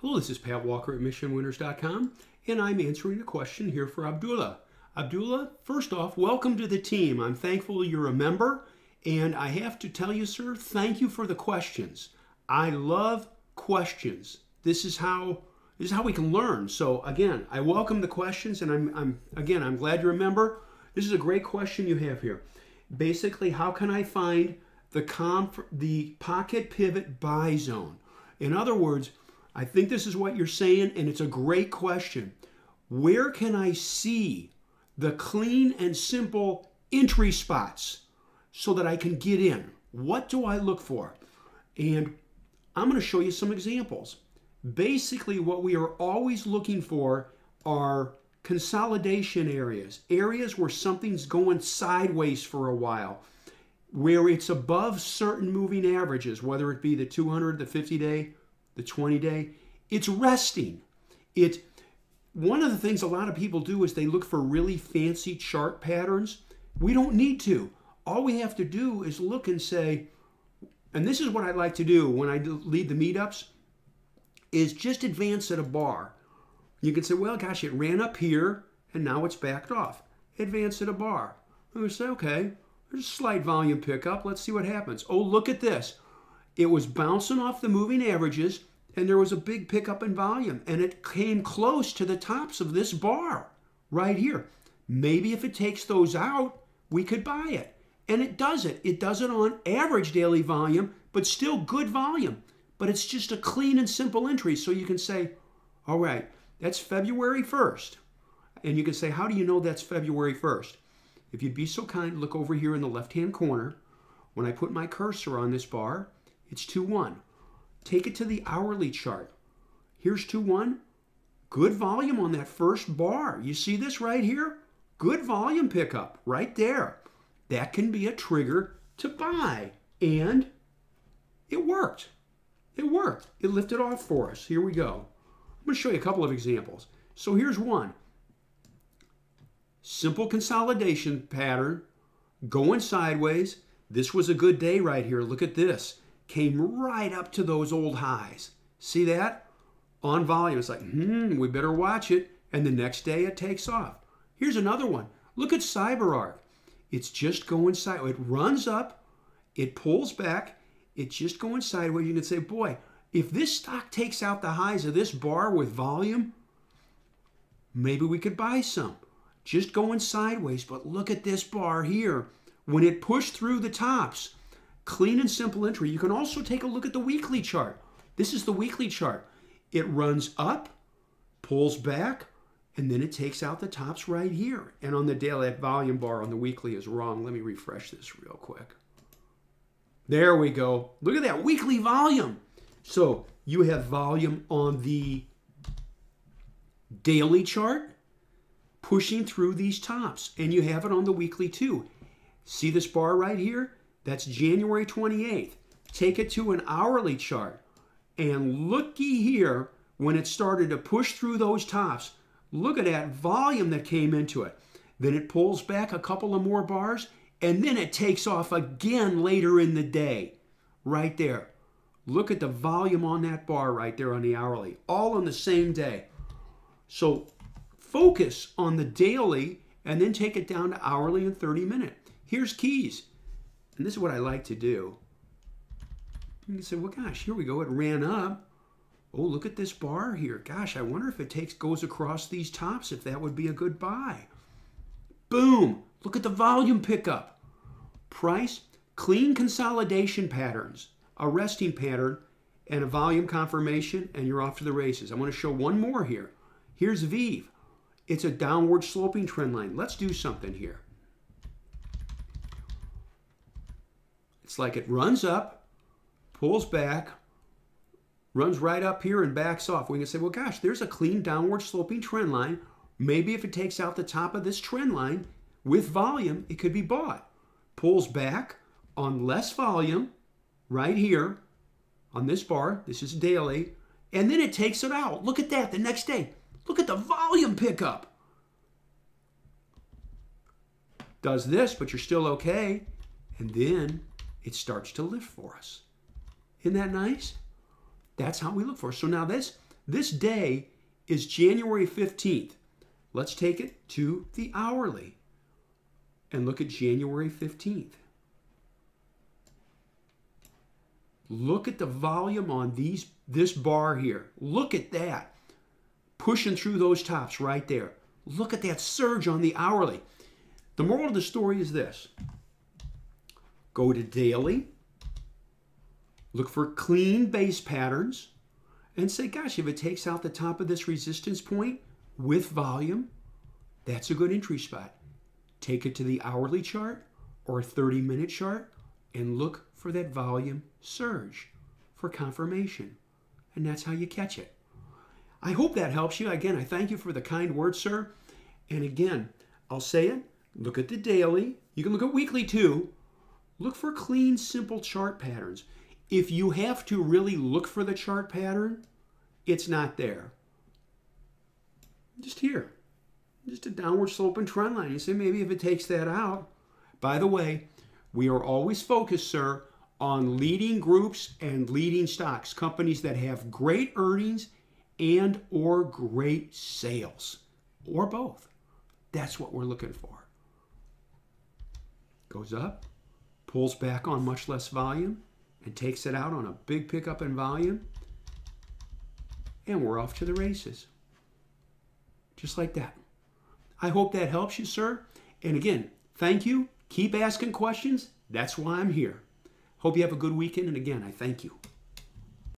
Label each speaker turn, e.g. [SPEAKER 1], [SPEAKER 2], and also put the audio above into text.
[SPEAKER 1] Hello, this is Pat Walker at MissionWinners.com, and I'm answering a question here for Abdullah. Abdullah, first off, welcome to the team. I'm thankful you're a member, and I have to tell you, sir, thank you for the questions. I love questions. This is how we can learn. So again, I welcome the questions, and I'm glad you're a member. This is a great question you have here. Basically, how can I find the pocket pivot buy zone? In other words, I think this is what you're saying, and it's a great question. Where can I see the clean and simple entry spots so that I can get in? What do I look for? And I'm going to show you some examples. Basically, what we are always looking for are consolidation areas, areas where something's going sideways for a while, where it's above certain moving averages, whether it be the 200, the 50-day, the 20-day, it's resting. One of the things a lot of people do is they look for really fancy chart patterns. We don't need to. All we have to do is look and say, and this is what I like to do when I lead the meetups, is just advance at a bar. You can say, well, gosh, it ran up here and now it's backed off. Advance at a bar. I'm going to say, okay, there's a slight volume pickup. Let's see what happens. Oh, look at this. It was bouncing off the moving averages, and there was a big pickup in volume, and it came close to the tops of this bar right here. Maybe if it takes those out, we could buy it. And it does it. It does it on average daily volume, but still good volume. But it's just a clean and simple entry. So you can say, all right, that's February 1st. And you can say, how do you know that's February 1st? If you'd be so kind, look over here in the left-hand corner. When I put my cursor on this bar, it's 2-1. Take it to the hourly chart. Here's 2-1. Good volume on that first bar. You see this right here? Good volume pickup right there. That can be a trigger to buy. And it worked. It worked. It lifted off for us. Here we go. I'm going to show you a couple of examples. So here's one. Simple consolidation pattern. Going sideways. This was a good day right here. Look at this. Came right up to those old highs. See that? On volume, it's like, we better watch it. And the next day it takes off. Here's another one. Look at CyberArk. It's just going sideways. It runs up, it pulls back, it's just going sideways. You can say, boy, if this stock takes out the highs of this bar with volume, maybe we could buy some. Just going sideways, but look at this bar here. When it pushed through the tops, clean and simple entry. You can also take a look at the weekly chart. This is the weekly chart. It runs up, pulls back, and then it takes out the tops right here. And on the daily, that volume bar on the weekly is wrong. Let me refresh this real quick. There we go. Look at that weekly volume. So you have volume on the daily chart pushing through these tops. And you have it on the weekly too. See this bar right here? That's January 28th. Take it to an hourly chart. And looky here, when it started to push through those tops, look at that volume that came into it. Then it pulls back a couple of more bars, and then it takes off again later in the day. Right there. Look at the volume on that bar right there on the hourly. All on the same day. So focus on the daily, and then take it down to hourly and 30-minute. Here's keys. And this is what I like to do. You can say, well, gosh, here we go. It ran up. Oh, look at this bar here. Gosh, I wonder if it goes across these tops, if that would be a good buy. Boom. Look at the volume pickup. Price, clean consolidation patterns, a resting pattern, and a volume confirmation, and you're off to the races. I want to show one more here. Here's VEEV. It's a downward sloping trend line. Let's do something here. It's like it runs up, pulls back, runs right up here and backs off. We can say, well, gosh, there's a clean downward sloping trend line. Maybe if it takes out the top of this trend line with volume, it could be bought. Pulls back on less volume right here on this bar. This is daily. And then it takes it out. Look at that the next day. Look at the volume pickup. Does this, but you're still okay. And then it starts to lift for us. Isn't that nice? That's how we look for it. So now this This day is January 15th. Let's take it to the hourly and look at January 15th. Look at the volume on this bar here. Look at that. Pushing through those tops right there. Look at that surge on the hourly. The moral of the story is this. Go to daily. Look for clean base patterns. And say, gosh, if it takes out the top of this resistance point with volume, that's a good entry spot. Take it to the hourly chart or 30-minute chart and look for that volume surge for confirmation. And that's how you catch it. I hope that helps you. Again, I thank you for the kind words, sir. And again, I'll say it. Look at the daily. You can look at weekly too. Look for clean, simple chart patterns. If you have to really look for the chart pattern, it's not there. Just here. Just a downward sloping trend line. You say maybe if it takes that out. By the way, we are always focused, sir, on leading groups and leading stocks, companies that have great earnings and or great sales, or both. That's what we're looking for. Goes up, pulls back on much less volume, and takes it out on a big pickup in volume, and we're off to the races. Just like that. I hope that helps you, sir. And again, thank you. Keep asking questions. That's why I'm here. Hope you have a good weekend. And again, I thank you.